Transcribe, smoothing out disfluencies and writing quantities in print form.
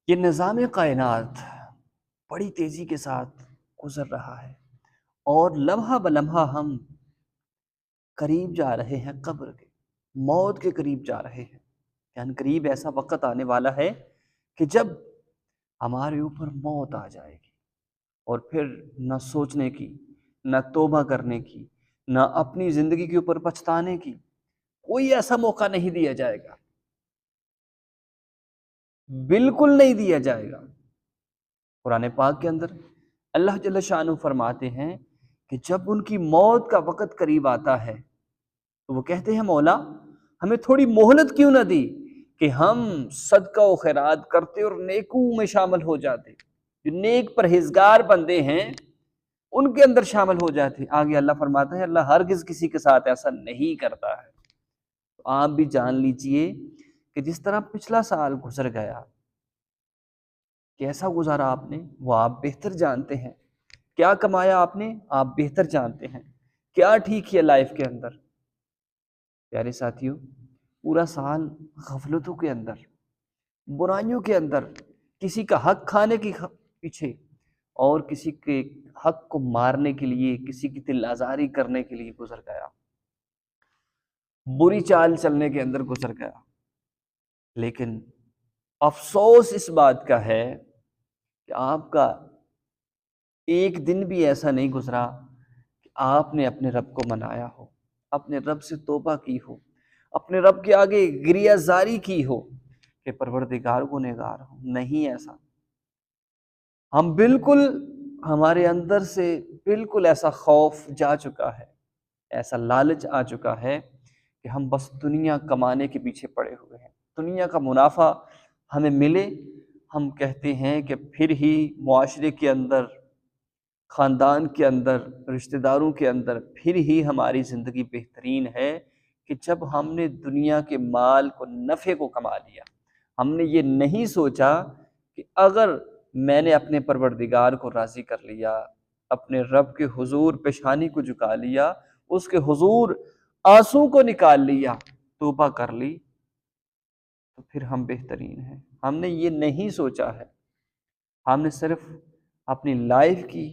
یہ نظام کائنات بڑی تیزی کے ساتھ گزر رہا ہے اور لمحہ بلمحہ ہم قریب جا رہے ہیں قبر کے، موت کے قریب جا رہے ہیں۔ یعنی قریب ایسا وقت آنے والا ہے کہ جب ہمارے اوپر موت آ جائے گی اور پھر نہ سوچنے کی، نہ توبہ کرنے کی، نہ اپنی زندگی کے اوپر پچھتانے کی کوئی ایسا موقع نہیں دیا جائے گا، بالکل نہیں دیا جائے گا۔ قرآن پاک کے اندر اللہ جل شانہ فرماتے ہیں کہ جب ان کی موت کا وقت قریب آتا ہے تو وہ کہتے ہیں مولا ہمیں تھوڑی مہلت کیوں نہ دی کہ ہم صدقہ و خیرات کرتے اور نیکوں میں شامل ہو جاتے، جو نیک پرہیزگار بندے ہیں ان کے اندر شامل ہو جاتے۔ آگے اللہ فرماتا ہے اللہ ہرگز کسی کے ساتھ ایسا نہیں کرتا ہے۔ تو آپ بھی جان لیجئے کہ جس طرح پچھلا سال گزر گیا، کیسا گزارا آپ نے وہ آپ بہتر جانتے ہیں، کیا کمایا آپ نے آپ بہتر جانتے ہیں، کیا ٹھیک کیا لائف کے اندر۔ پیارے ساتھیوں، پورا سال غفلتوں کے اندر، برائیوں کے اندر، کسی کا حق کھانے کے پیچھے اور کسی کے حق کو مارنے کے لیے، کسی کی دل آزاری کرنے کے لیے گزر گیا، بری چال چلنے کے اندر گزر گیا۔ لیکن افسوس اس بات کا ہے کہ آپ کا ایک دن بھی ایسا نہیں گزرا کہ آپ نے اپنے رب کو منایا ہو، اپنے رب سے توبہ کی ہو، اپنے رب کے آگے گریہ زاری کی ہو کہ پروردگار گنہگار ہوں۔ نہیں ایسا، ہم بالکل، ہمارے اندر سے بالکل ایسا خوف جا چکا ہے، ایسا لالچ آ چکا ہے کہ ہم بس دنیا کمانے کے پیچھے پڑے ہوئے ہیں، دنیا کا منافع ہمیں ملے۔ ہم کہتے ہیں کہ پھر ہی معاشرے کے اندر، خاندان کے اندر، رشتہ داروں کے اندر پھر ہی ہماری زندگی بہترین ہے کہ جب ہم نے دنیا کے مال کو، نفع کو کما لیا۔ ہم نے یہ نہیں سوچا کہ اگر میں نے اپنے پروردگار کو راضی کر لیا، اپنے رب کے حضور پیشانی کو جھکا لیا، اس کے حضور آنسو کو نکال لیا، توبہ کر لی، تو پھر ہم بہترین ہیں۔ ہم نے یہ نہیں سوچا ہے، ہم نے صرف اپنی لائف کی